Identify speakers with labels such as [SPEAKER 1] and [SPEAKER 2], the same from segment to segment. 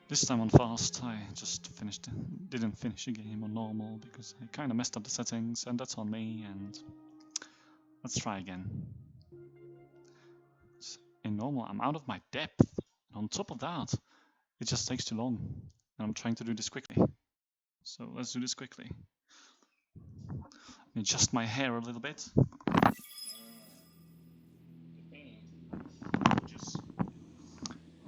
[SPEAKER 1] This time on fast, I just didn't finish the game on normal because I kind of messed up the settings, and that's on me. And let's try again. In normal, I'm out of my depth. And on top of that, it just takes too long, and I'm trying to do this quickly. So let's do this quickly. Adjust my hair a little bit.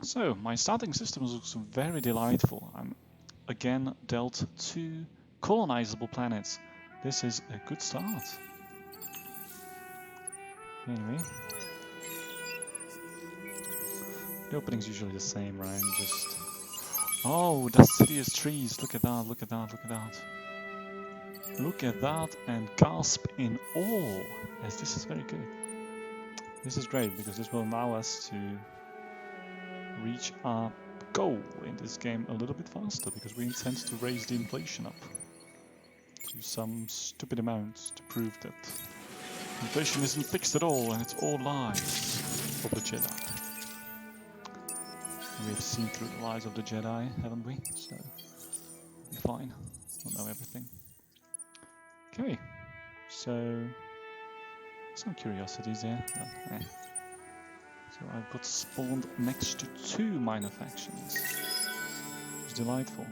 [SPEAKER 1] So my starting system looks very delightful. I'm again dealt 2 colonizable planets. This is a good start. Anyway, the opening's usually the same, right? Just oh, that's serious trees. Look at that! Look at that! Look at that! Look at that! And gasp in awe, as this is very good. This is great because this will allow us to reach our goal in this game a little bit faster, because we intend to raise the inflation up to some stupid amount to prove that inflation isn't fixed at all and it's all lies of the Jedi. And we have seen through the lies of the Jedi, haven't we? So we're fine. We'll know everything. Okay, so some curiosities there, but eh. So I've got spawned next to 2 minor factions. It's delightful.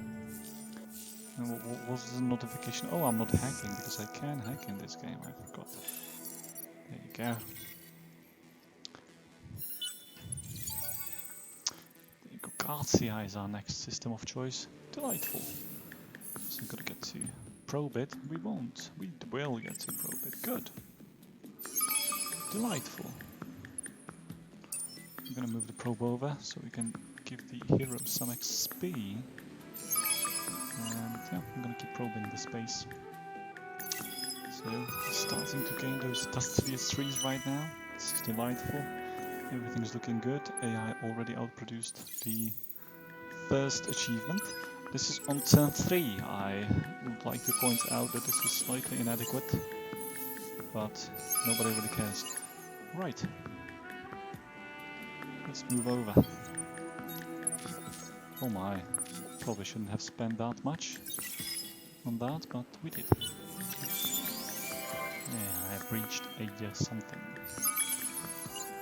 [SPEAKER 1] And what was the notification? Oh, I'm not hacking, because I can hack in this game, I forgot. There you go. There you go. communtiy is our next system of choice. Delightful. So we've got to get to probe. We won't. We will get to probe. Good. Delightful. I'm gonna move the probe over so we can give the hero some XP. And yeah, I'm gonna keep probing the space. So, starting to gain those dust-fierce trees right now. This is delightful. Everything's looking good. AI already outproduced the first achievement. This is on turn 3. I would like to point out that this is slightly inadequate, but nobody really cares. Right. Let's move over. Oh my. Probably shouldn't have spent that much on that, but we did. Yeah, I have reached something.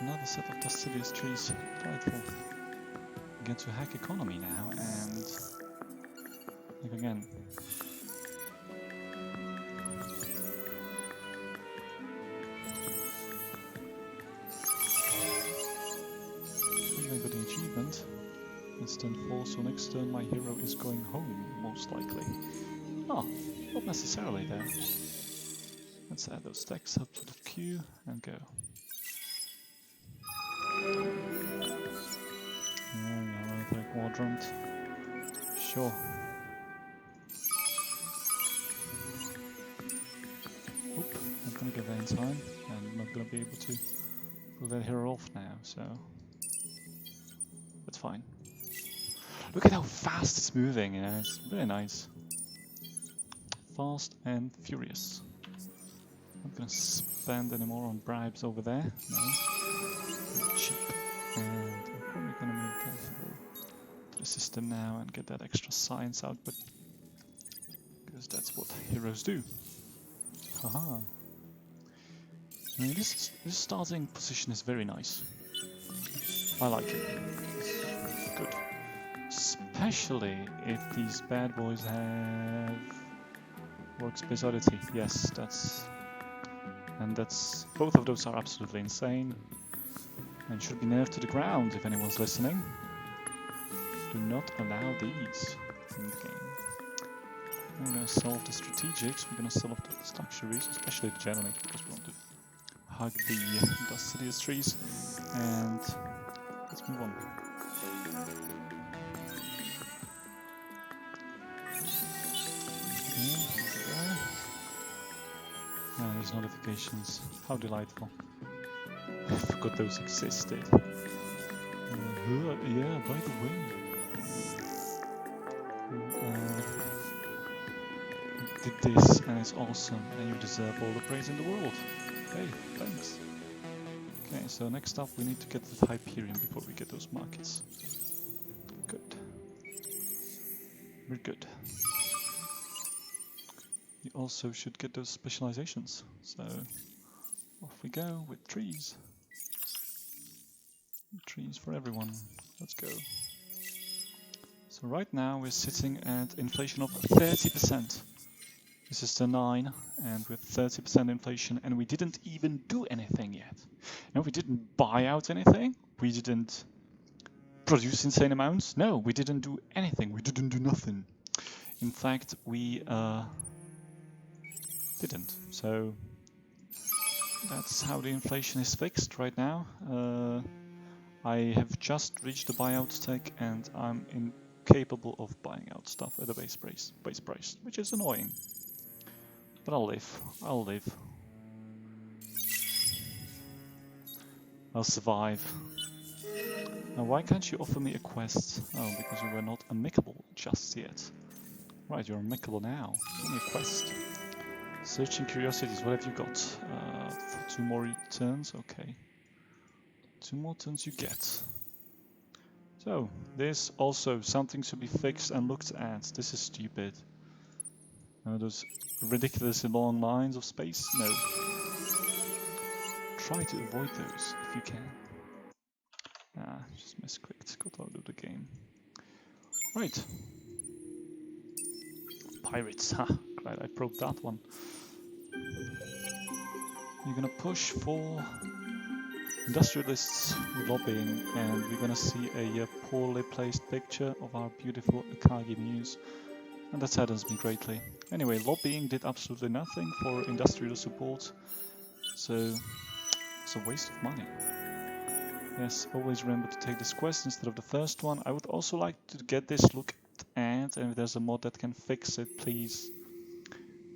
[SPEAKER 1] Another set of fastidious trees. Delightful. We get to hack economy now, and look again. I got the achievement. It's turn 4, so next turn my hero is going home, most likely. Oh, not necessarily though. Let's add those stacks up to the queue and go. Yeah, another quadrant. Sure. Oop, not gonna get there in time, and I'm not gonna be able to pull that hero off now, so that's fine. Look at how fast it's moving, you know, it's very nice. Fast and furious. Not gonna spend any more on bribes over there, no. Very cheap. And I'm probably gonna move that hero to the system now and get that extra science output, because that's what heroes do. Haha. I mean, this starting position is very nice. I like it. It's good. Especially if these bad boys have workspace oddity. Yes, that's both of those are absolutely insane and should be nerfed to the ground if anyone's listening. Do not allow these in the game. We're gonna solve the strategics, we're gonna solve the luxuries, especially the generic, because we want to hug the fastidious trees, and let's move on. Ah, these notifications, how delightful. I forgot those existed. Yeah, by the way, you did this and it's awesome and you deserve all the praise in the world. Hey, thanks. Okay, so next up we need to get the Hyperion before we get those markets. Good. We're good. We also should get those specializations. So off we go with trees. Trees for everyone. Let's go. So right now we're sitting at inflation of 30%. This is the 9, and with 30% inflation, and we didn't even do anything yet. No, we didn't buy out anything. We didn't produce insane amounts. No, we didn't do anything. We didn't do nothing. In fact, we didn't. So that's how the inflation is fixed right now. I have just reached the buyout tech, and I'm incapable of buying out stuff at a base price, which is annoying. But I'll live. I'll live. I'll survive. Now, why can't you offer me a quest? Oh, because you were not amicable just yet. Right, you're amicable now. Give me a quest. Searching curiosities. What have you got? For 2 more turns. Okay. 2 more turns you get. So, there's also something to be fixed and looked at. This is stupid. Those ridiculously long lines of space? No. Try to avoid those if you can. Ah, just misclicked. Got out of the game. Right. Pirates. Ha! Glad I probed that one. You're gonna push for industrialists with lobbying, and we're gonna see a poorly placed picture of our beautiful Akagi Muse. And that saddens me greatly. Anyway, lobbying did absolutely nothing for industrial support, so it's a waste of money. Yes, always remember to take this quest instead of the first one. I would also like to get this looked at, and if there's a mod that can fix it, please.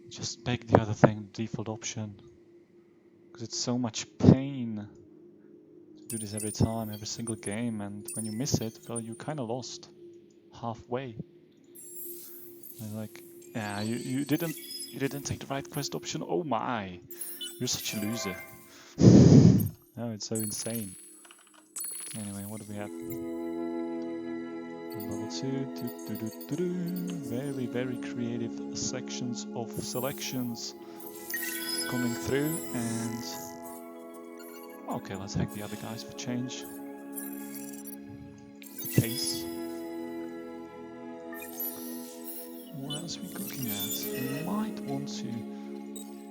[SPEAKER 1] Just make the other thing the default option. Because it's so much pain to do this every time, every single game, and when you miss it, well, you kinda lost. Halfway. And like, yeah, you didn't take the right quest option. Oh my, you're such a loser. Oh, it's so insane. Anyway, what do we have? Level 2. Very, very creative sections of selections coming through, and okay, let's hack the other guys for change. Case. What else are we cooking at? We might want to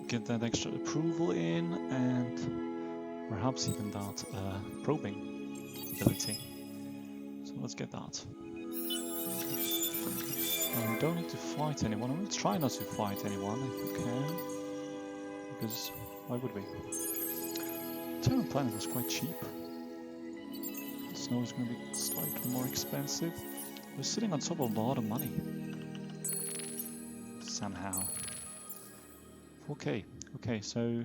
[SPEAKER 1] get that extra approval in, and perhaps even that probing ability. So let's get that. We don't need to fight anyone. I'm going to try not to fight anyone if we can, because why would we? Terran Planet was quite cheap. Snow is going to be slightly more expensive. We're sitting on top of a lot of money. Somehow. 4K. Okay, so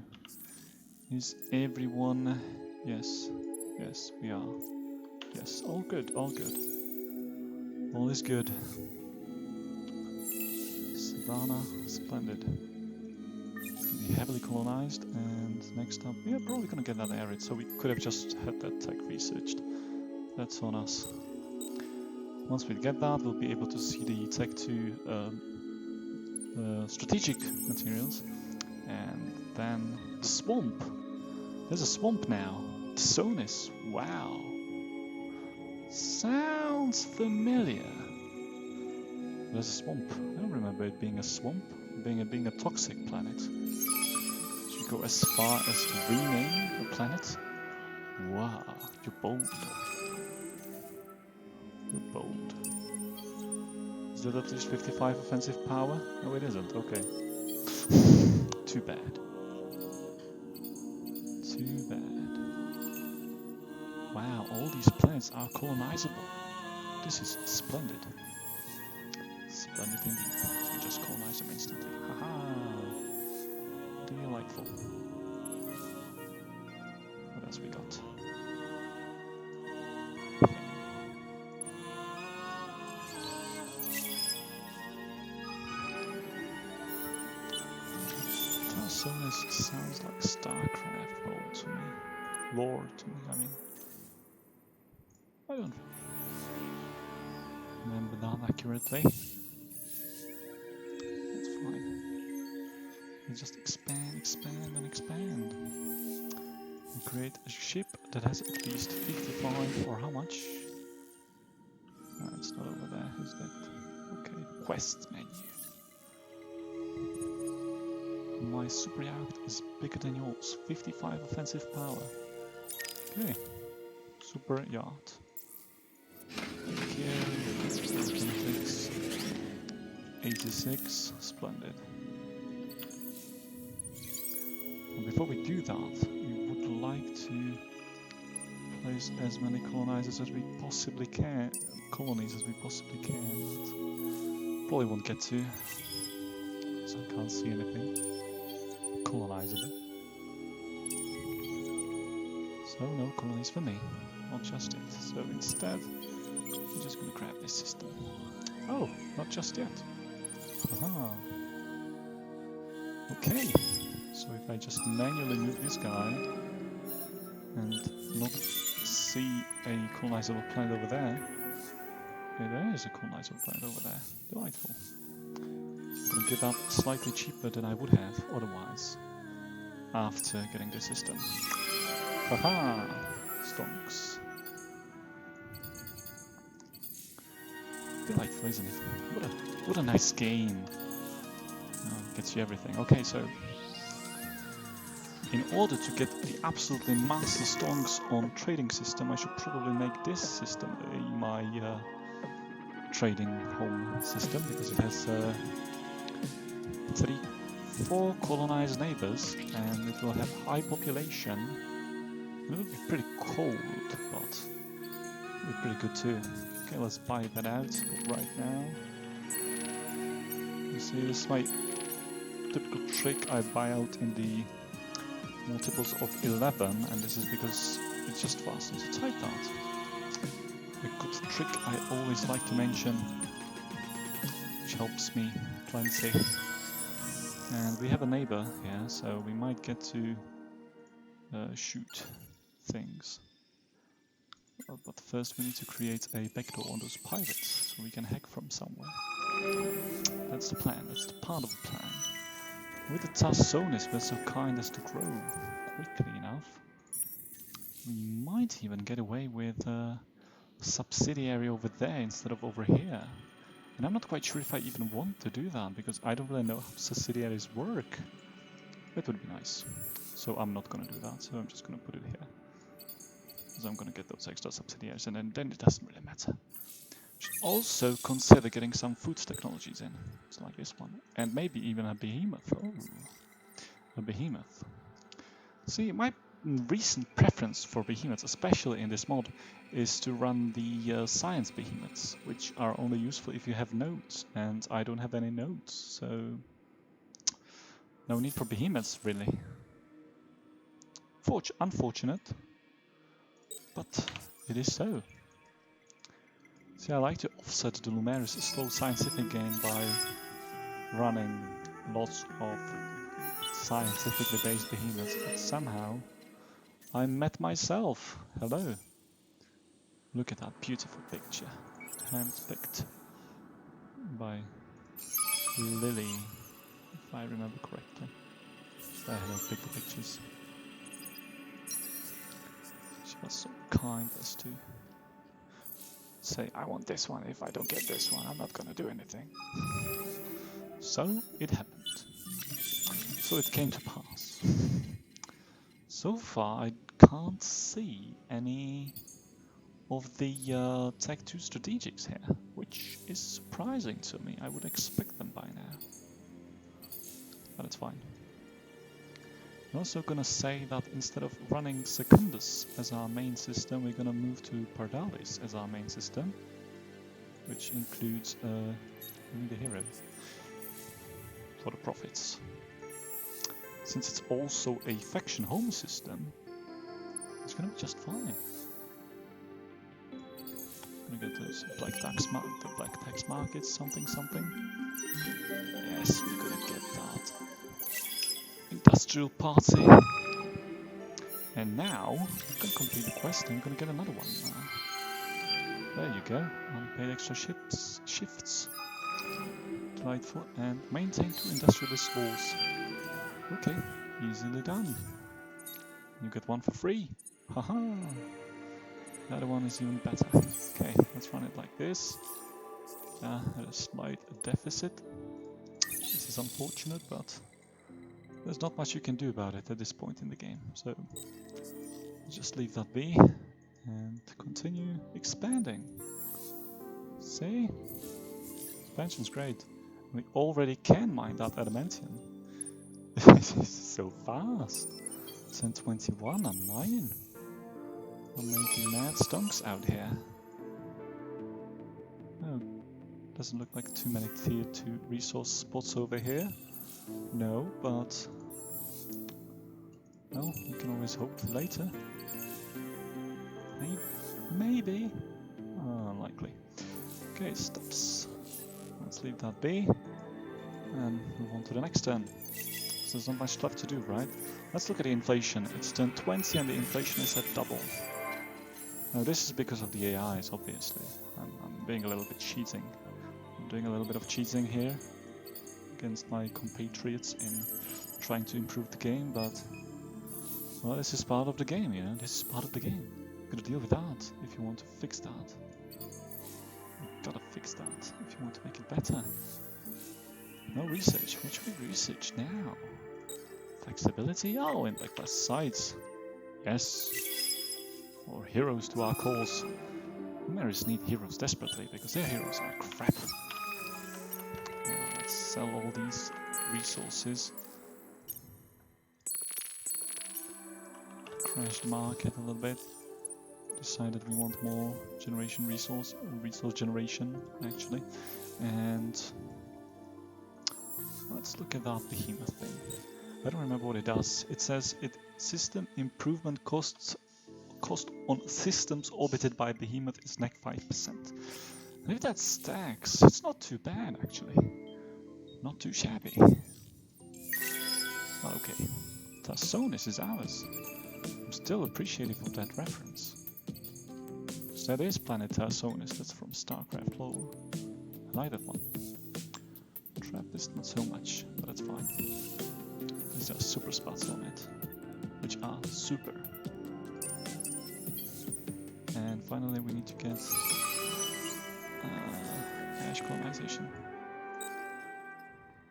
[SPEAKER 1] is everyone... Yes. Yes, we are. Yes, all good, all good. All is good. Savannah, splendid. Be heavily colonized, and next up, we are probably gonna get that arid, so we could have just had that tech researched. That's on us. Once we get that, we'll be able to see the tech to strategic materials, and then the swamp. There's a swamp now. Tisonis. Wow. Sounds familiar. There's a swamp. I don't remember it being a swamp, being a toxic planet. Should we go as far as to rename the planet? Wow, you're bold. You're bold. Is that at least 55 offensive power? No, it isn't. Okay. Too bad. Too bad. Wow, all these planets are colonizable. This is splendid. Splendid indeed. So we just colonize them instantly. Haha! Delightful. What else we got? Tarsonis sounds like StarCraft lore to me, I mean. I don't remember that accurately. can just expand, expand, and expand. And create a ship that has at least 55, or how much? No, it's not over there, is that? Okay, quest menu. My super yacht is bigger than yours, 55 offensive power. Okay, super yacht. Here, 86, splendid. And before we do that, we would like to place as many colonizers as we possibly can, colonies as we possibly can, but probably won't get to, so I can't see anything colonizable. So no colonies for me, not just yet. So instead, I'm just gonna grab this system. Oh, not just yet. Haha. Okay, so if I just manually move this guy and not see a colonizable planet over there. Okay, there is a colonizable planet over there. Delightful. I'm gonna give up slightly cheaper than I would have otherwise after getting this system. Haha! Stonks. Delightful, isn't it? What a nice game. Oh, gets you everything. Okay, so in order to get the absolutely master stonks on trading system, I should probably make this system my trading home system, because it has 4 colonized neighbors, and it will have high population. It will be pretty cold, but it'll be pretty good too. Okay, let's buy that out right now. You see, this is my typical trick. I buy out in the multiples of 11, and this is because it's just faster to type that. A good trick I always like to mention, which helps me plenty. And we have a neighbor here, so we might get to shoot things. But first we need to create a backdoor on those pirates, so we can hack from somewhere. That's the plan, that's the part of the plan. With the Tarsonis, we're so kind as to grow quickly enough, we might even get away with a subsidiary over there instead of over here. And I'm not quite sure if I even want to do that, because I don't really know how subsidiaries work. That would be nice. So I'm not going to do that, so I'm just going to put it here. Because I'm going to get those extra subsidiaries, and then it doesn't really matter. Should also consider getting some food technologies in, so like this one. And maybe even a behemoth. Oh, a behemoth. See, my recent preference for behemoths, especially in this mod, is to run the science behemoths, which are only useful if you have nodes, and I don't have any nodes, so no need for behemoths really. Unfortunate, but it is so. See, I like to offset the Lumeris slow scientific game by running lots of scientifically based behemoths, but somehow I met myself. Hello. Look at that beautiful picture. Handpicked by Lily, if I remember correctly. I haven't picked the pictures. She was so kind as to say, I want this one. If I don't get this one, I'm not gonna do anything. So it happened. So it came to pass. So far, I can't see any of the Tech 2 strategics here, which is surprising to me. I would expect them by now. But it's fine. I'm also gonna say that instead of running Secundus as our main system, we're gonna move to Pardalis as our main system, which includes the hero for the profits. Since it's also a faction home system, it's gonna be just fine. Gonna get those black tax markets, something. Yes, we're gonna get that industrial party. And now, I'm gonna complete the quest and I'm gonna get another one. There you go, unpaid extra shifts. Delightful, and maintain 2 industrialist walls. Okay, easily done. You get one for free. Haha! The other one is even better. Okay, let's run it like this. At a slight deficit. This is unfortunate, but there's not much you can do about it at this point in the game. So just leave that be and continue expanding. See? Expansion's great. We already can mine that adamantium. This is so fast. 1021, I'm mining. I'm making mad stonks out here. Oh, doesn't look like too many tier 2 resource spots over here. No, but well, you can always hope for later. Maybe. Unlikely. Okay, stops. Let's leave that be and move on to the next turn. So there's not much left to do, right? Let's look at the inflation. It's turn 20 and the inflation is at double. Now this is because of the AIs, obviously. I'm being a little bit cheating. I'm doing a little bit of cheating here against my compatriots in trying to improve the game, but well, this is part of the game, you know. This is part of the game. You gotta deal with that if you want to fix that. You gotta fix that if you want to make it better. No research. What should we research now? Flexibility? Oh, and like plus sides. Yes. Or heroes to our cause. Lumeris need heroes desperately because their heroes are crap. Now let's sell all these resources. Crash the market a little bit. Decided we want more generation resource generation actually. And let's look at that behemoth thing. I don't remember what it does. It says it system improvement cost on systems orbited by behemoth is neg 5%. And if that stacks, it's not too bad actually. Not too shabby. Okay. Tarsonis is ours. I'm still appreciative of that reference. So that is planet Tarsonis, that's from StarCraft lore. I like that one. Trappist not so much, but that's fine. These are super spots on it, which are super. And finally we need to get ash colonization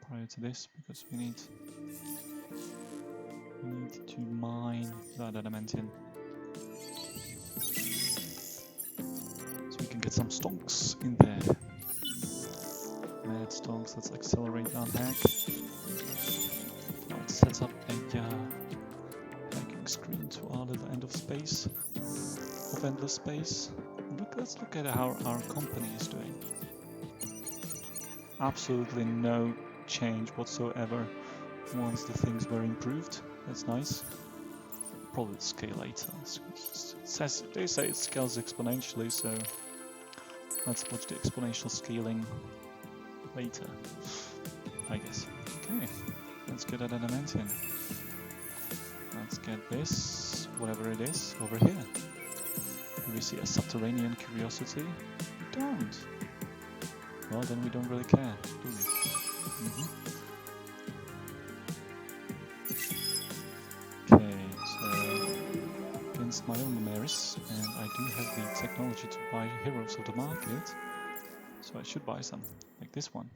[SPEAKER 1] prior to this, because we need to mine that adamantium. So we can get some stonks in there. Mad stonks, let's accelerate that hack. Now it sets up a hacking screen to our little end of space, of endless space. Let's look at how our company is doing. Absolutely no change whatsoever once the things were improved. That's nice. Probably scale later. They say it scales exponentially, so let's watch the exponential scaling later, I guess. Okay, let's get that adamantium. Let's get this, whatever it is, over here. Do we see a subterranean curiosity? We don't. Well, then we don't really care, do we? Okay, so against my own Lumeris, and I do have the technology to buy heroes of the market, so I should buy some, like this one.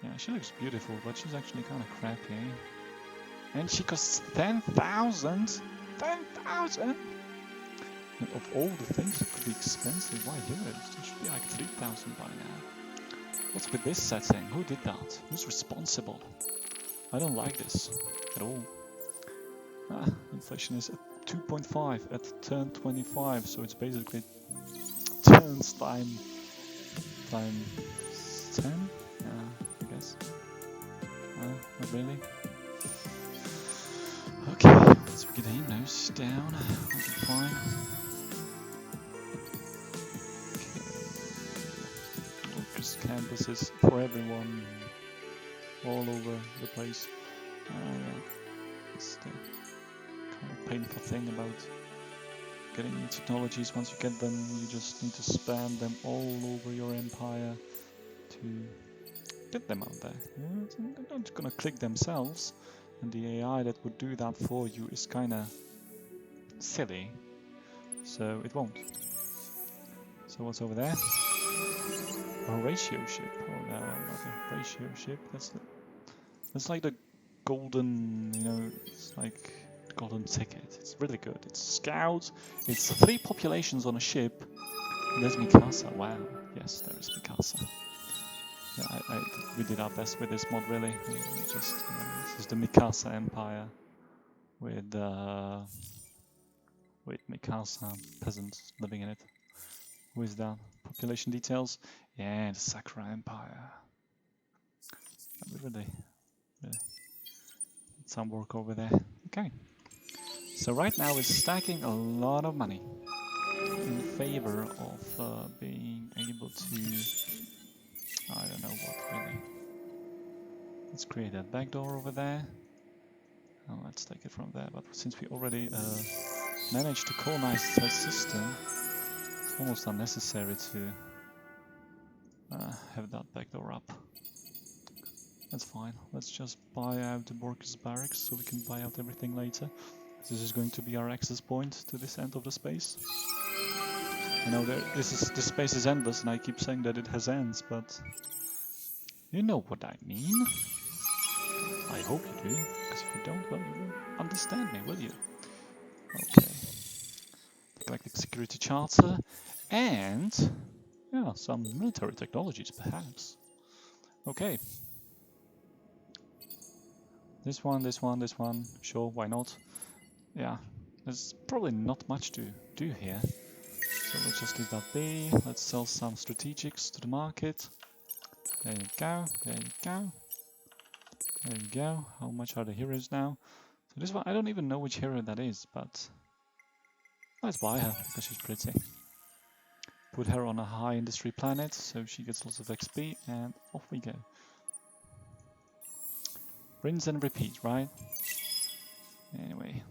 [SPEAKER 1] Yeah, she looks beautiful, but she's actually kind of crappy. And she costs 10,000! 10,000! And of all the things that could be expensive, why heroes? There should be like 3,000 by now. What's with this setting? Who did that? Who's responsible? I don't like this at all. Inflation is at 2.5 at turn 25, so it's basically turns time 10? I guess. Not really. Okay, let's get aim nose down. We'll be fine. Okay. Focus campuses for everyone, all over the place. Yeah. It's the kind of painful thing about getting new technologies. Once you get them, you just need to spam them all over your empire to get them out there. Yeah, they're not gonna click themselves. and the AI that would do that for you is kinda silly, so it won't. So what's over there? A ratio ship. Oh no, not a ratio ship. That's like the golden, you know, it's like the golden ticket. It's really good. It's scouts. It's 3 populations on a ship. And there's Mikasa. Wow. Yes, there is Mikasa. Yeah, we did our best with this mod, really. We just, this is the Mikasa Empire with Mikasa peasants living in it. Who is that? Population details? Yeah, the Sakura Empire. Really some work over there. Okay. So right now we're stacking a lot of money in favor of being able to, I don't know what really. Let's create that back door over there. Oh, let's take it from there. But since we already managed to colonize the system, it's almost unnecessary to have that back door up. That's fine. Let's just buy out the workers' barracks so we can buy out everything later. This is going to be our access point to this end of the space. I know this space is endless, and I keep saying that it has ends, but you know what I mean. I hope you do, because if you don't, well, you won't understand me, will you? Okay. Galactic Security Charter, and yeah, some military technologies, perhaps. Okay. This one. Sure, why not? Yeah, there's probably not much to do here. So let's just leave that be. Let's sell some strategics to the market. There you go, there you go. There you go. How much are the heroes now? So this one, I don't even know which hero that is, but let's buy her because she's pretty. Put her on a high industry planet so she gets lots of XP, and off we go. Rinse and repeat, right? Anyway.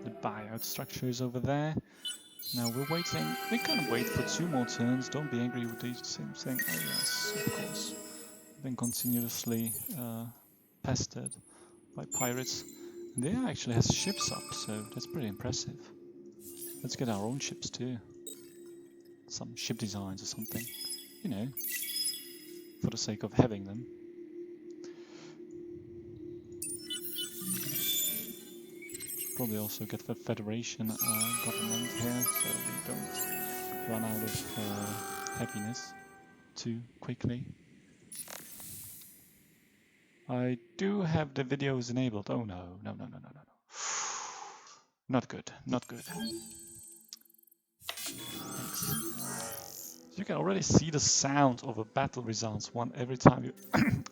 [SPEAKER 1] The buyout structure is over there. Now we're waiting. We can wait for 2 more turns. Don't be angry with the same thing. Oh yes, of course. Been continuously pestered by pirates. And they actually has ships up, so that's pretty impressive. Let's get our own ships too. Some ship designs or something. You know, for the sake of having them. Probably also get the Federation government here, so we don't run out of happiness too quickly. I do have the videos enabled. Oh no. Not good, not good. Thanks. You can already see the sound of a battle results one every time you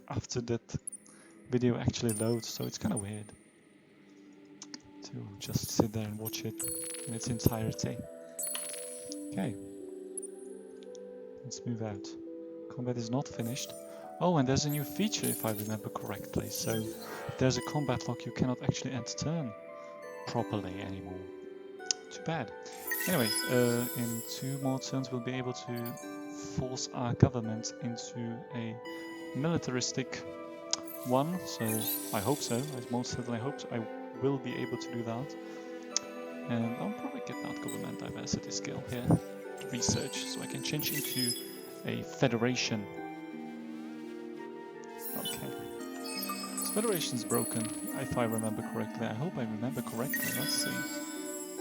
[SPEAKER 1] after that video actually loads, so it's kind of weird to just sit there and watch it in its entirety. Okay, let's move out. Combat is not finished. Oh, and there's a new feature if I remember correctly. So if there's a combat lock, you cannot actually end turn properly anymore. Too bad. Anyway, in 2 more turns we'll be able to force our government into a militaristic one. So I hope so. I most certainly hope so. I will be able to do that. And I'll probably get that government diversity skill here to research so I can change into a federation. Okay. So federation's broken, if I remember correctly. I hope I remember correctly. Let's see.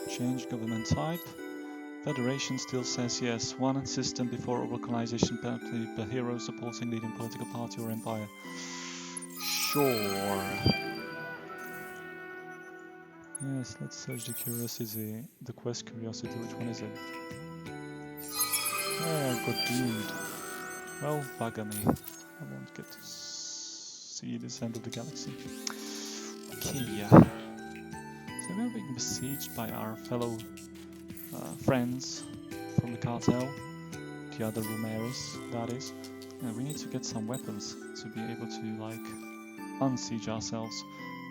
[SPEAKER 1] Change government type. Federation still says yes. 1 system before localization penalty per hero supporting leading political party or empire. Sure. Yes, let's search the curiosity, the quest curiosity. Which one is it? Oh, I've got dude. Well, bugger me. I won't get to see this end of the galaxy. Okay. So we're being besieged by our fellow friends from the cartel, the other Lumeris, that is. And we need to get some weapons to be able to, like, unsiege ourselves.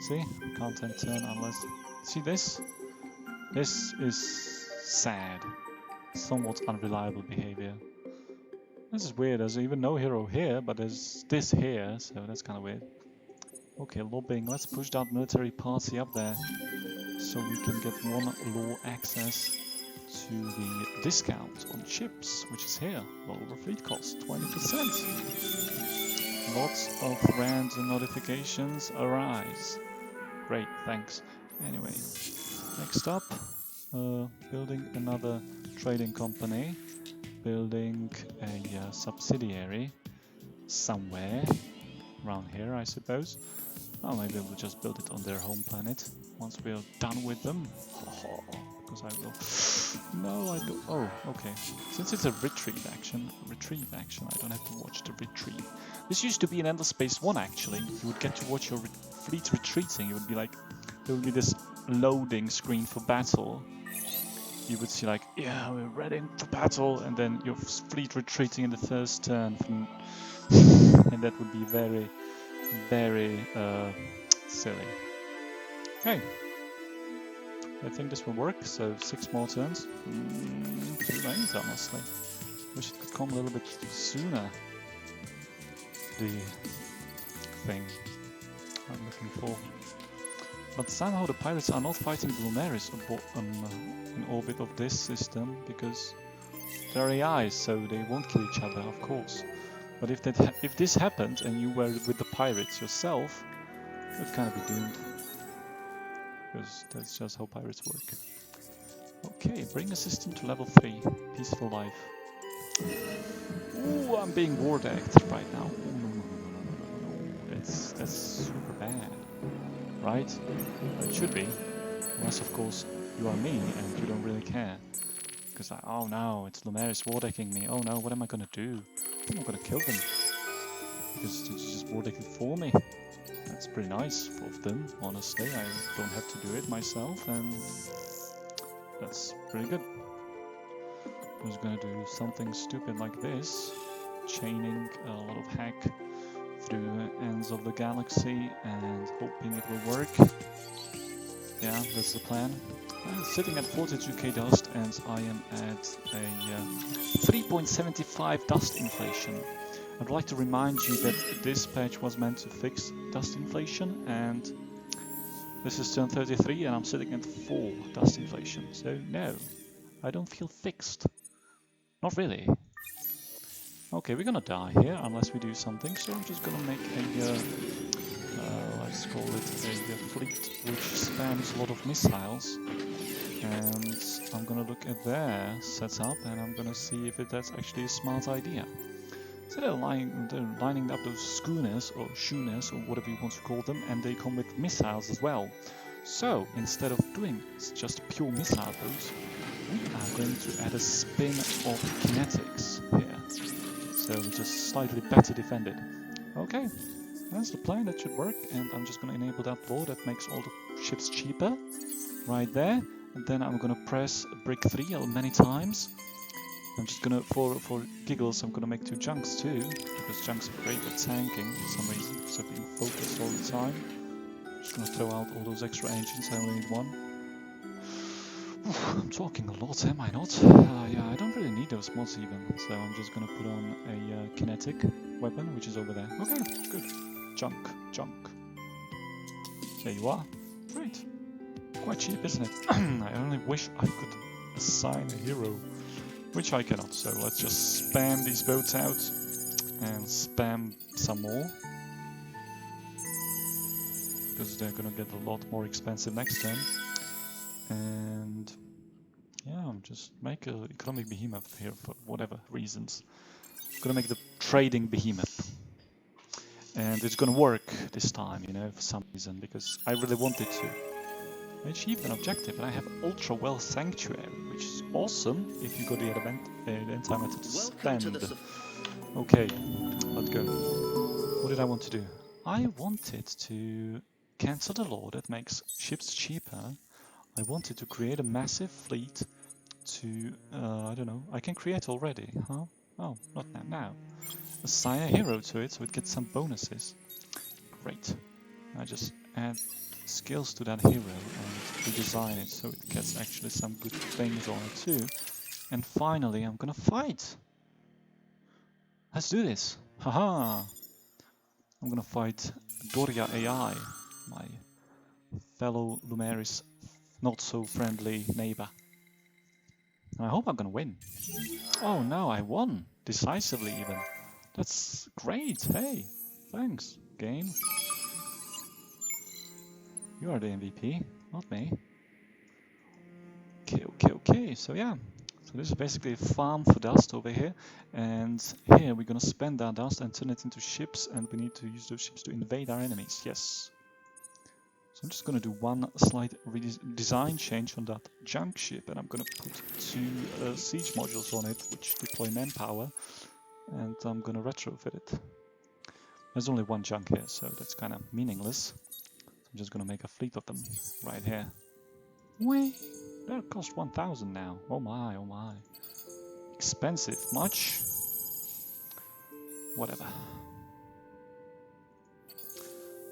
[SPEAKER 1] See? We can't end turn unless... See this? This is sad. Somewhat unreliable behavior. This is weird. There's even no hero here, but there's this here, so that's kind of weird. Okay, lobbying. Let's push that military party up there so we can get one law access to the discount on ships, which is here. Lower fleet cost, 20%. Lots of random notifications arise. Great, thanks. Anyway, next up, building another trading company, building a subsidiary somewhere around here, I suppose. Oh, maybe we'll just build it on their home planet once we're done with them. Because I will. No, I don't. Oh, okay. Since it's a retrieve action, I don't have to watch the retrieve. This used to be in Endless Space 1 actually. You would get to watch your fleet retreating. It would be like, there would be this loading screen for battle. You would see like, yeah, we're ready for battle, and then your fleet retreating in the first turn. And that would be very, very silly. Okay. I think this will work, so 6 more turns. Too late, honestly. Wish it could come a little bit sooner. The thing I'm looking for. But somehow the pirates are not fighting Lumeris in orbit of this system, because they're AIs, so they won't kill each other, of course. But if this happened and you were with the pirates yourself, you'd kind of be doomed. Because that's just how pirates work. Okay, bring a system to level 3. Peaceful life. Ooh, I'm being war-decked right now. Ooh, no. That's super bad. Right? It should be. Unless, of course, you are me and you don't really care. Because oh no, it's Lumeris war-decking me. Oh no, what am I gonna do? I'm not gonna kill them. Because they just war-decked it for me. That's pretty nice of them, honestly. I don't have to do it myself, and that's pretty good. I was gonna do something stupid like this, chaining a lot of hack through ends of the galaxy and hoping it will work. Yeah, that's the plan. I'm sitting at 42k dust, and I am at a 3.75 dust inflation. I'd like to remind you that this patch was meant to fix dust inflation, and this is turn 33 and I'm sitting at 4 dust inflation. So no, I don't feel fixed. Not really. Okay, we're gonna die here unless we do something, so I'm just gonna make a, let's call it a fleet which spams a lot of missiles. And I'm gonna look at their setup and I'm gonna see if that's actually a smart idea. So they're lining up those schooners or schooners or whatever you want to call them, and they come with missiles as well. So instead of doing just a pure missile boost, we are going to add a spin of kinetics here. So we're just slightly better defended. Okay, that's the plan, that should work, and I'm just going to enable that law that makes all the ships cheaper right there. And then I'm going to press brick 3 many times. I'm just gonna, for giggles, I'm gonna make 2 junks too, because junks are great at tanking for some reason, because they're being focused all the time. Just gonna throw out all those extra engines, I only need 1. I'm talking a lot, am I not? Yeah, I don't really need those mods even, so I'm just gonna put on a kinetic weapon, which is over there. Okay, good. Junk. There you are. Great. Quite cheap, isn't it? I only wish I could assign a hero. Which I cannot, so let's just spam these boats out and spam some more, because they're gonna get a lot more expensive next time. And yeah, just make an economic behemoth here for whatever reasons. I'm gonna make the trading behemoth, and it's gonna work this time, you know, for some reason, because I really wanted to. I achieved an objective, and I have Ultra Well Sanctuary, which is awesome if you got the entire method to spend. Okay, let's go. What did I want to do? I wanted to cancel the law that makes ships cheaper. I wanted to create a massive fleet to, I don't know, I can create already, huh? Oh, not now. Assign a hero to it so it gets some bonuses. Great. I just add skills to that hero and redesign it so it gets actually some good things on it too. And finally, I'm gonna fight. Let's do this. Haha. I'm gonna fight Doria AI, my fellow Lumeris not so friendly neighbor. And I hope I'm gonna win. Oh no, I won! Decisively even. That's great, hey! Thanks, game. You are the MVP, not me. Okay, so yeah. So this is basically a farm for dust over here. And here we're gonna spend that dust and turn it into ships, and we need to use those ships to invade our enemies, yes. So I'm just gonna do one slight design change on that junk ship, and I'm gonna put 2 siege modules on it, which deploy manpower, and I'm gonna retrofit it. There's only 1 junk here, so that's kind of meaningless. So I'm just gonna make a fleet of them right here. Whee! That cost 1,000 now. Oh my, oh my. Expensive. Much? Whatever.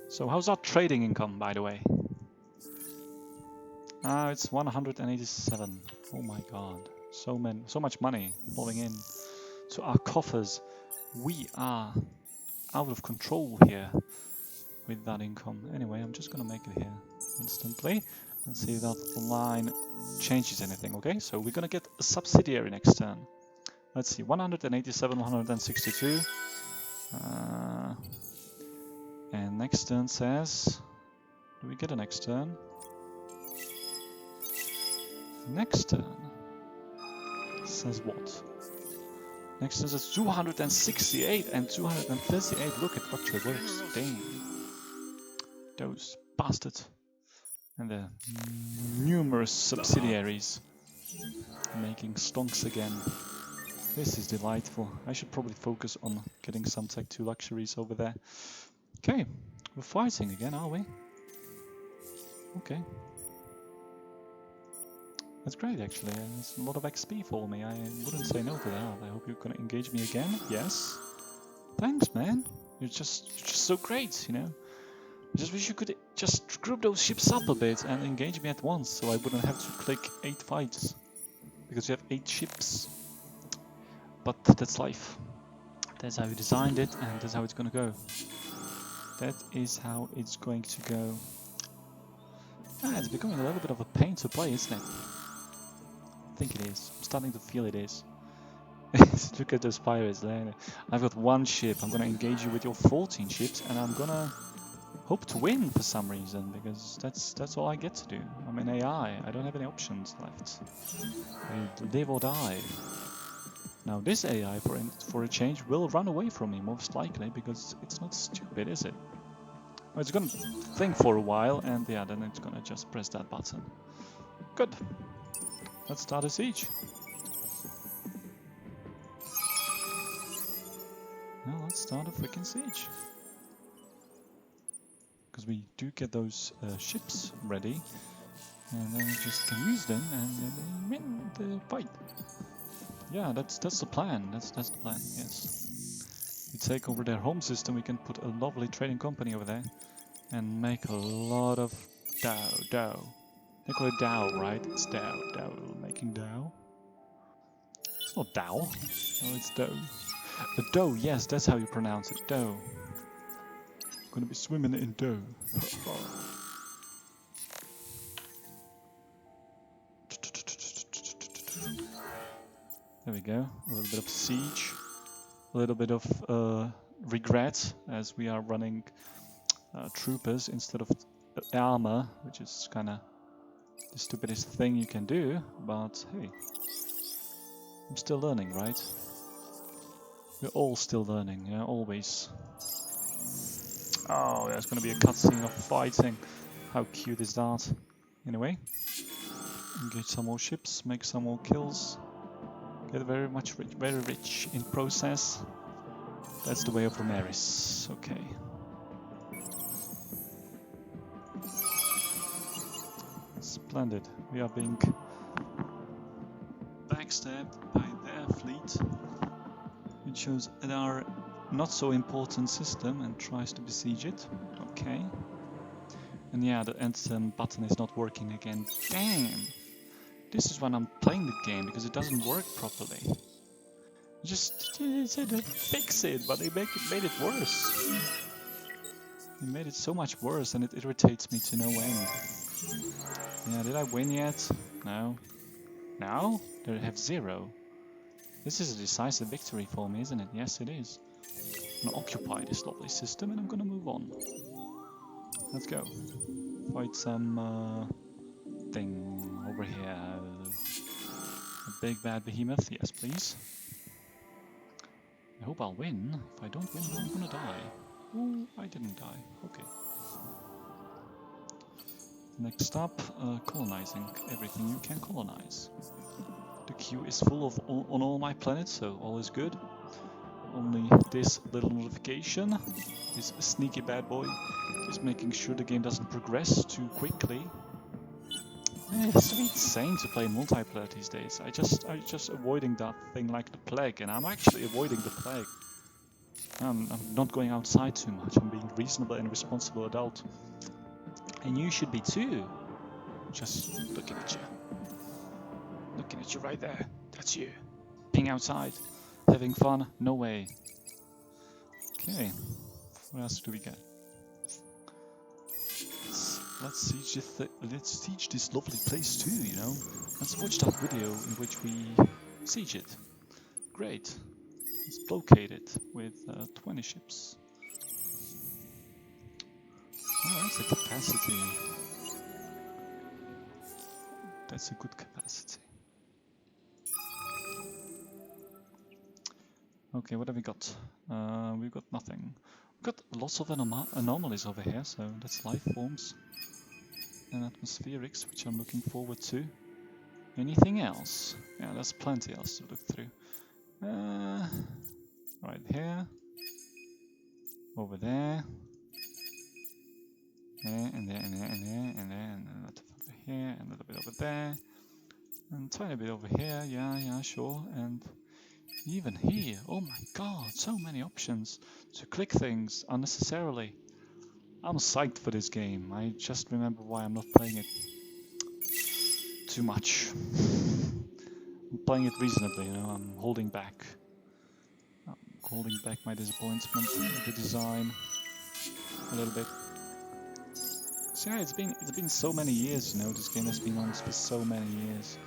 [SPEAKER 1] So how's our trading income, by the way? It's 187. Oh my god. So much money falling in to our coffers. We are out of control here with that income. Anyway, I'm just gonna make it here instantly and see if that line changes anything, okay? So we're gonna get a subsidiary next turn. Let's see, 187, 162. And next turn says... Do we get a next turn? Next turn says what? Next turn says 268 and 238. Look, it actually works. Dang. Those bastards. And the numerous subsidiaries making stonks again. This is delightful. I should probably focus on getting some Tech 2 luxuries over there. Okay, we're fighting again, are we? Okay. That's great, actually. It's a lot of XP for me. I wouldn't say no to that. I hope you're gonna engage me again. Yes. Thanks, man. You're just so great, you know. I just wish you could just group those ships up a bit and engage me at once, so I wouldn't have to click 8 fights. Because you have 8 ships. But that's life. That's how you designed it, and that's how it's gonna go. That is how it's going to go. It's becoming a little bit of a pain to play, isn't it? I think it is. I'm starting to feel it is. Look at those pirates there. I've got 1 ship. I'm gonna engage you with your 14 ships, and I'm gonna hope to win for some reason, because that's all I get to do. I'm an AI. I don't have any options left. I live or die. Now this AI, for a change, will run away from me, most likely, because it's not stupid, is it? Well, it's gonna think for a while, and yeah, then it's gonna just press that button. Good. Let's start a siege. Now let's start a freaking siege. Because we do get those ships ready, and then we just can use them, and then we win the fight. Yeah, that's the plan. That's the plan. Yes. We take over their home system. We can put a lovely trading company over there, and make a lot of dough. They call it dough, right? It's dough. Making dough. It's not dough. No, it's dough. A dough. Yes, that's how you pronounce it. Dough. I'm gonna be swimming in dough. There we go, a little bit of siege, a little bit of regret as we are running troopers instead of armor, which is kind of the stupidest thing you can do, but hey, I'm still learning, right? We're all still learning, yeah, always. Oh, there's gonna be a cutscene of fighting. How cute is that? Anyway, engage some more ships, make some more kills. Get very rich in process. That's the way of Lumeris. Okay. Splendid. We are being backstabbed by their fleet, which shows at our not so important system and tries to besiege it. Okay. And yeah, the end button is not working again. Damn! This is when I'm playing the game, because it doesn't work properly. Just said to fix it, but they made it worse. He made it so much worse, and it irritates me to no end. Yeah, did I win yet? No. Now? They have 0. This is a decisive victory for me, isn't it? Yes, it is. I'm gonna occupy this lovely system, and I'm gonna move on. Let's go. Fight some thing over here. A big bad behemoth. Yes, please. I hope I'll win. If I don't win, I'm gonna die. Ooh, I didn't die. Okay. Next up, colonizing everything you can colonize. The queue is full of on all my planets, so all is good. Only this little notification, this sneaky bad boy, is making sure the game doesn't progress too quickly. It's insane to play multiplayer these days. I'm just avoiding that thing like the plague, and I'm actually avoiding the plague. I'm not going outside too much. I'm being reasonable and responsible adult. And you should be too. Just looking at you. Looking at you right there. That's you. Being outside. Having fun. No way. Okay. What else do we get? Let's siege this lovely place too, you know. Let's watch that video in which we siege it. Great. Let's blockade it with 20 ships. Oh, that's a capacity. That's a good capacity. Okay, what have we got? We've got nothing. We've got lots of anomalies over here, so that's life forms and atmospherics, which I'm looking forward to. Anything else? Yeah, there's plenty else to look through. Right here. Over there. There, and there, and there, and there, and there, and a little bit over here, and a little bit over there. And a tiny bit over here, yeah, sure. And even here, oh my god, so many options to click things unnecessarily. I'm psyched for this game. I just remember why I'm not playing it too much. I'm playing it reasonably, you know, I'm holding back. I'm holding back my disappointment with the design a little bit. So yeah, it's been so many years, you know, this game has been on for so many years.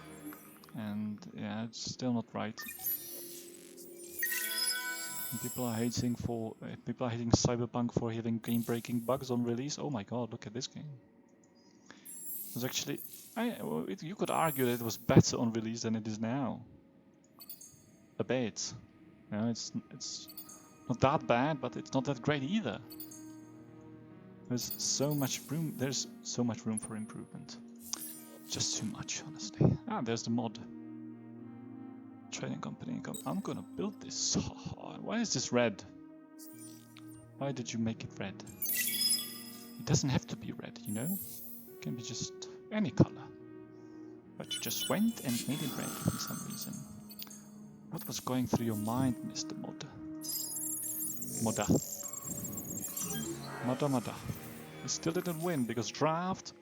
[SPEAKER 1] And yeah, it's still not right. And people are hating Cyberpunk for having game-breaking bugs on release. Oh my god, look at this game. It was actually, you could argue that it was better on release than it is now. A bit. You know, it's not that bad, but it's not that great either. There's so much room for improvement. Just too much, honestly. Ah, there's the mod. Trading company income. I'm gonna build this. Why is this red? Why did you make it red? It doesn't have to be red, you know? It can be just any color. But you just went and made it red for some reason. What was going through your mind, Mr. Mod? Modda. We still didn't win because draft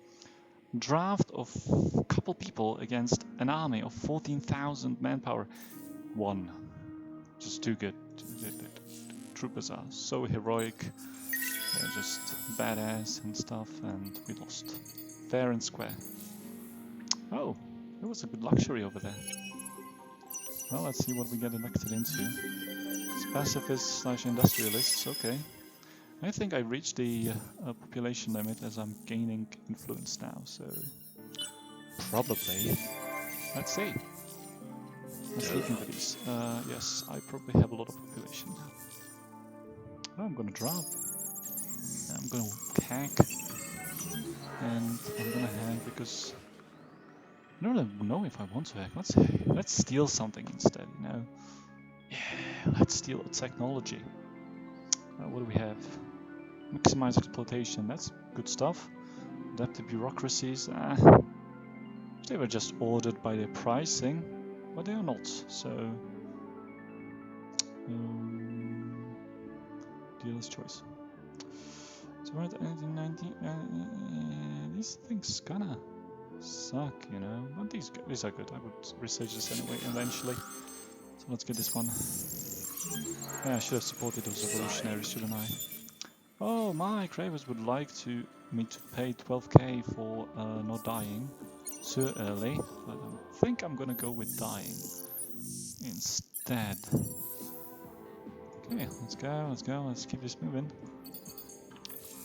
[SPEAKER 1] of a couple people against an army of 14,000 manpower won. Just too good. The troopers are so heroic, they're just badass and stuff, and we lost. Fair and square. Oh, there was a good luxury over there. Well, let's see what we get elected into. It's pacifists / industrialists, okay. I think I reached the population limit as I'm gaining influence now, so probably. Let's see. Let's look into these. Yes, I probably have a lot of population now. Oh, I'm gonna drop. I'm gonna hack. And I'm gonna hack because I don't really know if I want to hack. Let's steal something instead, you know? Yeah, let's steal a technology. What do we have? Maximize exploitation, that's good stuff. Adaptive bureaucracies, they were just ordered by their pricing, but they are not, so... dealer's choice. So we're at 1990, these things kinda suck, you know, but these are good. I would research this anyway, eventually. So let's get this one. Yeah, I should have supported those revolutionaries, shouldn't I? Oh, my cravers would like me to pay 12k for not dying too early, but I think I'm gonna go with dying instead. Okay, let's keep this moving.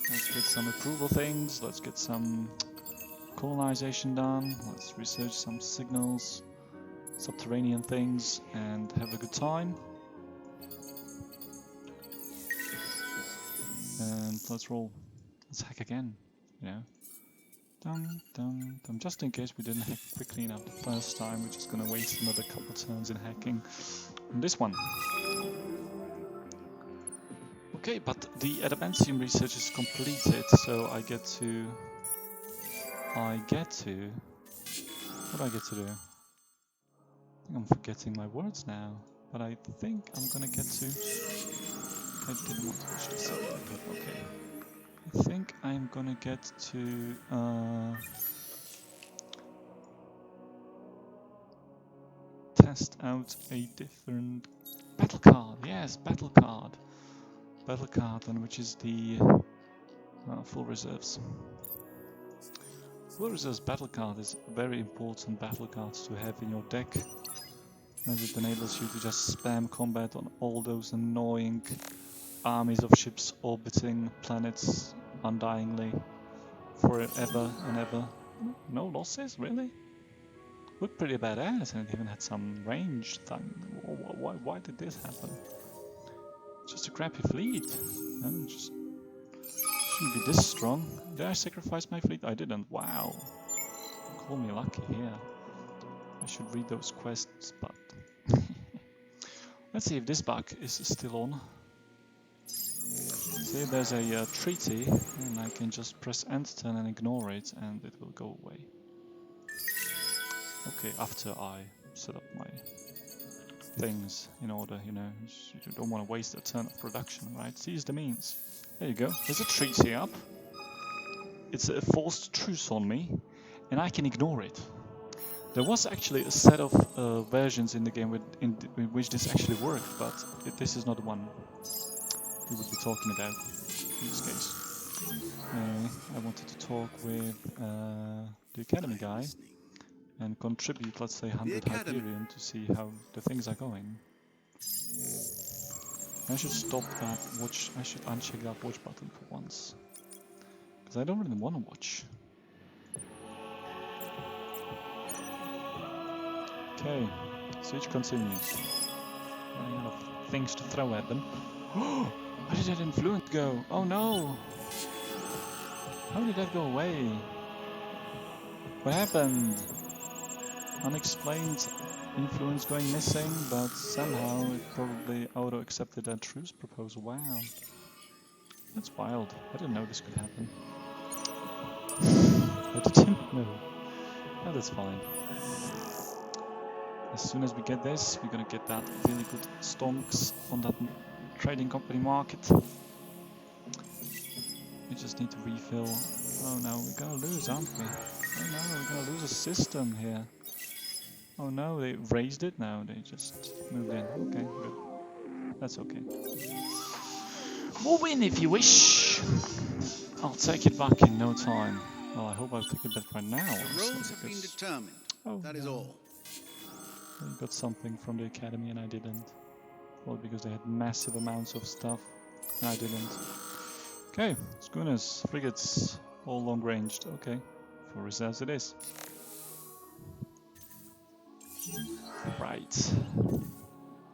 [SPEAKER 1] Let's get some approval things, let's get some colonization done, let's research some signals, subterranean things, and have a good time. And let's roll. Let's hack again, you know. Dum dum dum. Just in case we didn't hack quickly enough the first time, we're just gonna waste another couple turns in hacking on this one. Okay, but the adamantium research is completed, so I get to... What do I get to do? I think I'm forgetting my words now, but I think I'm gonna get to... I didn't want to push this up, okay. I think I'm gonna get to... test out a different battle card. Yes, battle card. Battle card, and which is the full reserves. Full reserves battle card is a very important battle card to have in your deck, as it enables you to just spam combat on all those annoying armies of ships orbiting planets undyingly forever and ever. No losses, really? Looked pretty badass, and it even had some range thing. Why did this happen? Just a crappy fleet. No, just shouldn't be this strong. Did I sacrifice my fleet? I didn't. Wow. Call me lucky here. I should read those quests, but let's see if this bug is still on. See, there's a treaty, and I can just press enter and ignore it, and it will go away. Okay, after I set up my things in order, you know, you don't want to waste a turn of production, right? Seize the means. There you go. There's a treaty up. It's a forced truce on me, and I can ignore it. There was actually a set of versions in the game in which this actually worked, but this is not the one we would be talking about in this case. I wanted to talk with the Academy guy and contribute, let's say, 100 Hyperion to see how the things are going. I should stop that watch, I should uncheck that watch button for once. Because I don't really want to watch. Okay, siege continues. Running out of things to throw at them. Oh, where did that influence go? Oh no! How did that go away? What happened? Unexplained influence going missing, but somehow it probably auto-accepted that truce proposal. Wow. That's wild. I didn't know this could happen. I didn't know. Oh, that's fine. As soon as we get this, we're gonna get that really good stonks on that trading company market. We just need to refill. Oh no, we're gonna lose, aren't we? Oh no, we're gonna lose a system here. Oh no, they raised it now, they just moved in. Okay, good. That's okay. Move in if you wish! I'll take it back in no time. Well, I hope I'll take it back right now.
[SPEAKER 2] The roles have been determined.
[SPEAKER 1] Oh,
[SPEAKER 2] that is all.
[SPEAKER 1] I got something from the Academy and I didn't. Well, because they had massive amounts of stuff and I didn't. Okay, schooners, frigates, all long ranged. Okay, for reserves it is. Right.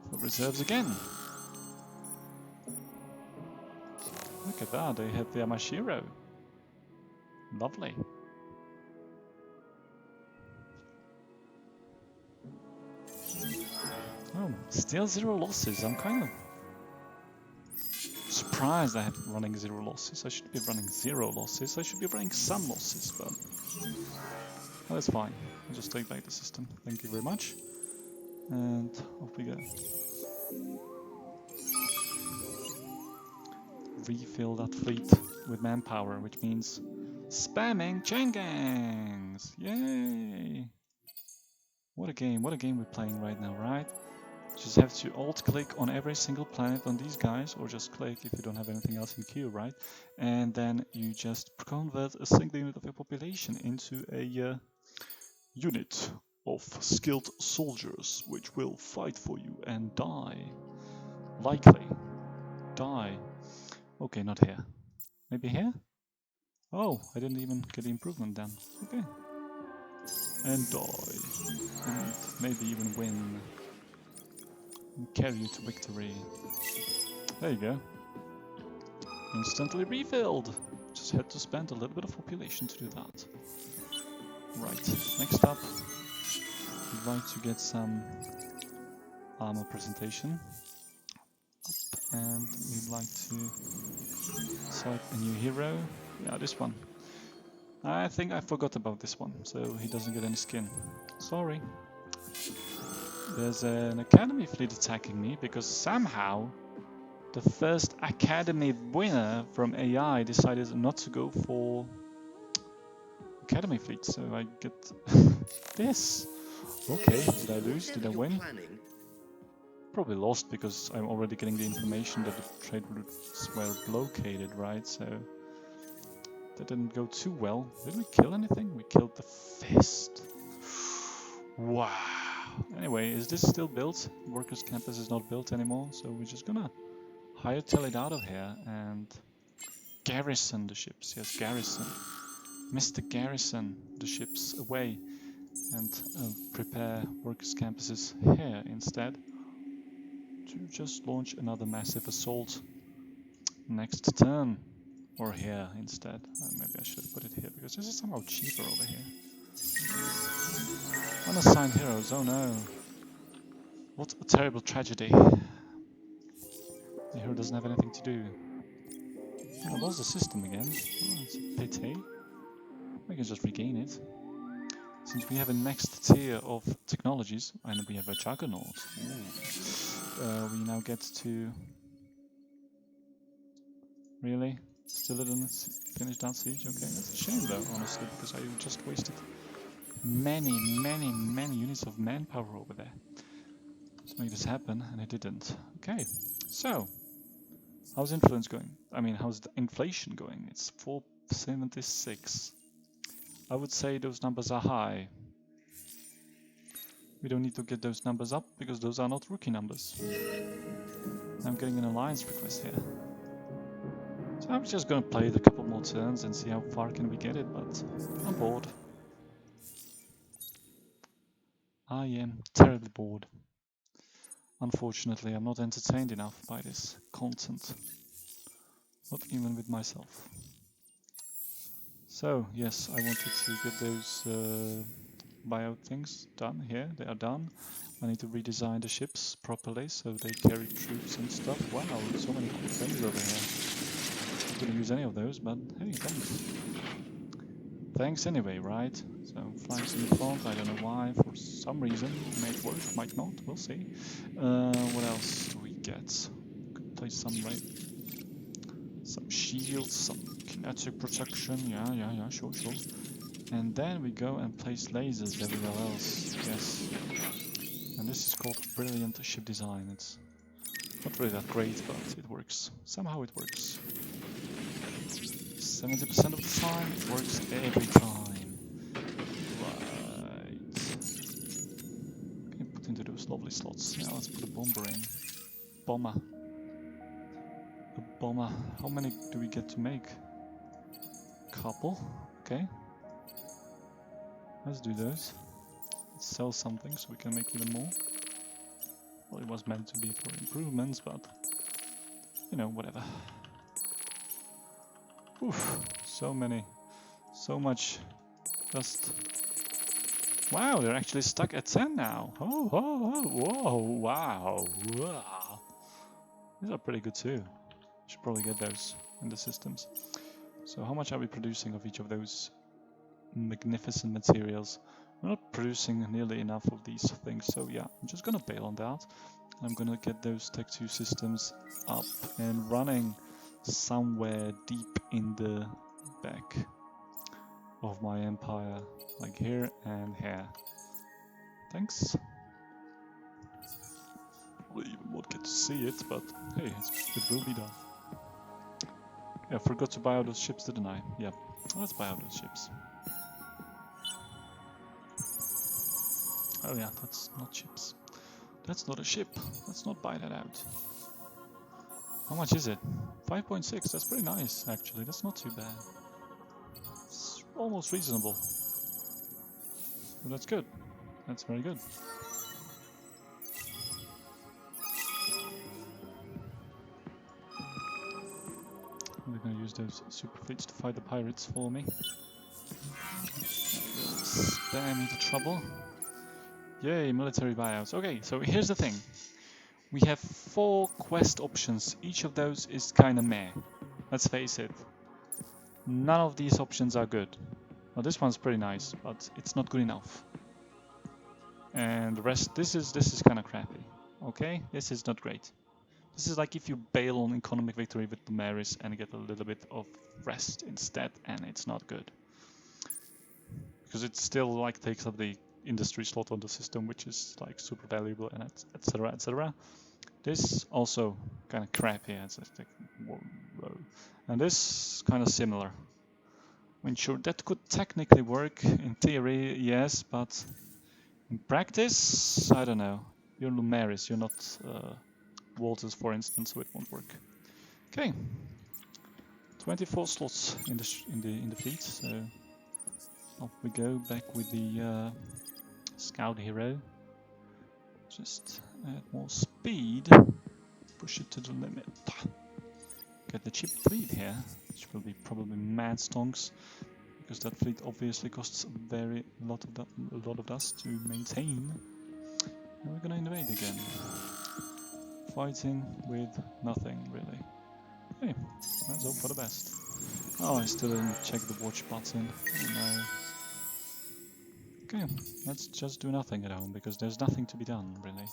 [SPEAKER 1] For reserves again. Look at that, they have the Yamashiro. Lovely. Oh, still 0 losses. I'm kind of surprised I have running 0 losses. I should be running 0 losses. I should be running some losses, but well, that's fine. I'll just take back the system. Thank you very much. And off we go. Refill that fleet with manpower, which means spamming chain gangs! Yay! What a game we're playing right now, right? Just have to alt-click on every single planet on these guys, or just click if you don't have anything else in queue, right? And then you just convert a single unit of your population into a unit of skilled soldiers, which will fight for you and die. Likely. Die. Okay, not here. Maybe here? Oh, I didn't even get the improvement then. Okay. And die. And maybe even win. And carry you to victory. There you go. Instantly refilled. Just had to spend a little bit of population to do that. Right, next up, we'd like to get some armor presentation. And we'd like to select a new hero. Yeah, this one. I think I forgot about this one, so he doesn't get any skin. Sorry. There's an academy fleet attacking me because somehow the first academy winner from AI decided not to go for academy fleet, so I get this. Okay, did I lose? Did I win? Probably lost because I'm already getting the information that the trade routes were blockaded, right? So that didn't go too well. Did we kill anything? We killed the fist. Wow. Anyway, is this still built? Workers' campus is not built anymore, so we're just gonna hightail it out of here and garrison the ships. Yes, garrison. Mr. Garrison the ships away and prepare workers' campuses here instead to just launch another massive assault next turn. Or here instead. Maybe I should put it here because this is somehow cheaper over here. Unassigned heroes, oh no. What a terrible tragedy. The hero doesn't have anything to do. I lost the system again. Oh, it's a pity. We can just regain it. Since we have a next tier of technologies, and we have a juggernaut, we now get to... Really? Still didn't finish that siege? Okay, that's a shame though, honestly, because I just wasted many units of manpower over there to make this happen, and it didn't. Okay, so how's influence going? I mean, how's the inflation going? It's 476. I would say those numbers are high. We don't need to get those numbers up because those are not rookie numbers. I'm getting an alliance request here. So I'm just gonna play it a couple more turns and see how far can we get it, but I'm bored. I am terribly bored. Unfortunately, I'm not entertained enough by this content. Not even with myself. So, yes, I wanted to get those buyout things done here. They are done. I need to redesign the ships properly so they carry troops and stuff. Wow, so many cool things over here. I'm not gonna use any of those, but hey, thanks. Thanks anyway, right? So, flags in the front, I don't know why, for some reason. Might work, might not, we'll see. What else do we get? Could place some some shields, some kinetic protection, yeah, sure. And then we go and place lasers everywhere else, yes. And this is called brilliant ship design. It's not really that great, but it works. Somehow it works. 70% of the time, it works every time. Right. Okay, put into those lovely slots. Yeah, let's put a bomber in. Bomber. A bomber. How many do we get to make? Couple. Okay. Let's do those. Let's sell something so we can make even more. Well, it was meant to be for improvements, but you know, whatever. Oof, so much dust. Wow, they're actually stuck at 10 now. Oh, whoa, wow. These are pretty good too. Should probably get those in the systems. So how much are we producing of each of those magnificent materials? We're not producing nearly enough of these things, so yeah, I'm just gonna bail on that. I'm gonna get those Tech 2 systems up and running somewhere deep in the back of my empire, like here and here. Thanks. see it, but hey, it will be done. Yeah, I forgot to buy out those ships, didn't I? Yeah, let's buy out those ships. Oh yeah, that's not ships. That's not a ship. Let's not buy that out. How much is it? 5.6. That's pretty nice, actually. That's not too bad. It's almost reasonable. So that's good. That's very good. We're going to use those super fleets to fight the pirates for me. Spare me the trouble. Yay, military buyouts. Okay, so here's the thing. We have 4 quest options. Each of those is kinda meh. Let's face it. None of these options are good. Well, this one's pretty nice, but it's not good enough. And the rest, this is kinda crappy. Okay, this is not great. This is like if you bail on economic victory with Lumeris and get a little bit of rest instead, and it's not good. Because it still like takes up the industry slot on the system, which is like super valuable, and etc. etc. This also kind of crappy, and this kind of similar. I mean, sure, that could technically work in theory, yes, but in practice, I don't know. You're Lumeris, you're not Walters, for instance, so it won't work. Okay, 24 slots in the fleet, so off we go back with the scout hero. Just add more speed, push it to the limit. Get the cheap fleet here, which will be probably mad stonks, because that fleet obviously costs a lot of dust to maintain. And we're gonna invade again, fighting with nothing really. Okay, let's hope for the best. Oh, I still didn't check the watch button. Oh no. Okay, let's just do nothing at home, because there's nothing to be done, really.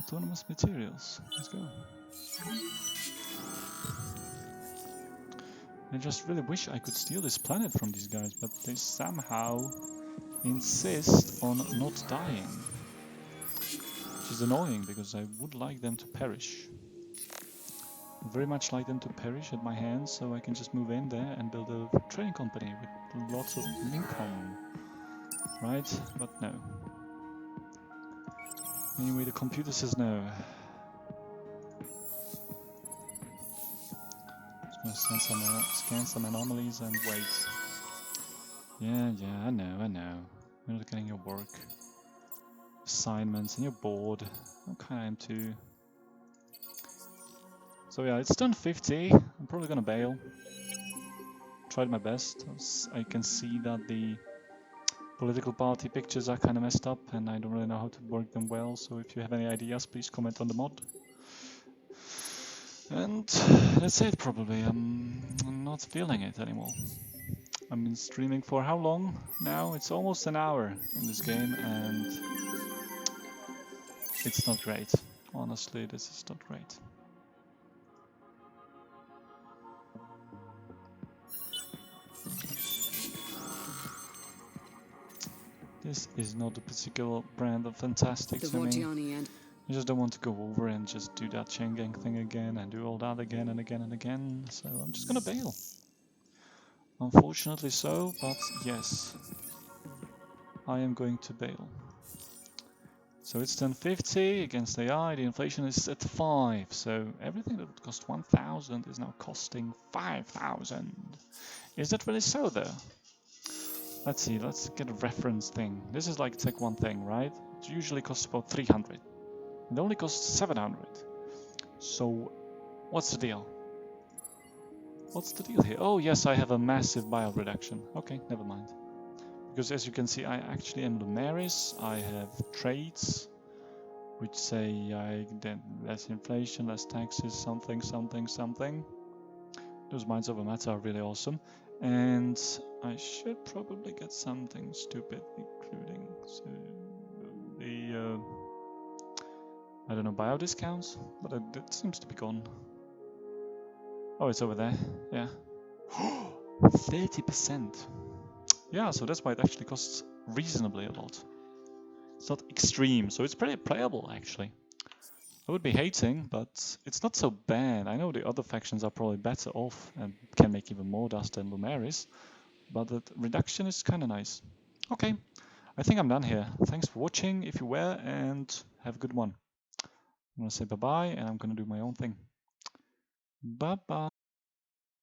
[SPEAKER 1] Autonomous materials, let's go. I just really wish I could steal this planet from these guys, but they somehow insist on not dying. Which is annoying, because I would like them to perish. I very much like them to perish at my hands, so I can just move in there and build a trading company with lots of income. Right? But no. Anyway, the computer says no. Just gonna scan some anomalies and wait. Yeah, I know. You're not getting your work. Assignments and you're bored. I'm kinda into. So yeah, it's done 50. I'm probably gonna bail. Tried my best. I can see that the political party pictures are kind of messed up, and I don't really know how to work them well, so if you have any ideas, please comment on the mod. And that's it, probably. I'm not feeling it anymore. I've been streaming for how long now? It's almost an hour in this game, and it's not great. Honestly, this is not great. This is not a particular brand of fantastic to me. I just don't want to go over and just do that chain gang thing again and do all that again and again and again, so I'm just gonna bail. Unfortunately so, but yes, I am going to bail. So it's 1050 against AI, the inflation is at 5, so everything that would cost 1,000 is now costing 5,000. Is that really so though? Let's see, let's get a reference thing. This is like Tech 1 thing, right? It usually costs about 300. It only costs 700. So, what's the deal? What's the deal here? Oh yes, I have a massive buyout reduction. Okay, never mind. Because as you can see, I actually am Lumeris. I have trades, which say I get less inflation, less taxes, something. Those Minds Over Matter are really awesome. And I should probably get something stupid, including the I don't know, buyout discounts, but it seems to be gone. Oh, it's over there. Yeah, 30%. Yeah, so that's why it actually costs reasonably a lot. It's not extreme, so it's pretty playable actually. I would be hating, but it's not so bad. I know the other factions are probably better off and can make even more dust than Lumeris, but the reduction is kind of nice. Okay, I think I'm done here. Thanks for watching if you were, and have a good one. I'm gonna say bye-bye, and I'm gonna do my own thing. Bye-bye.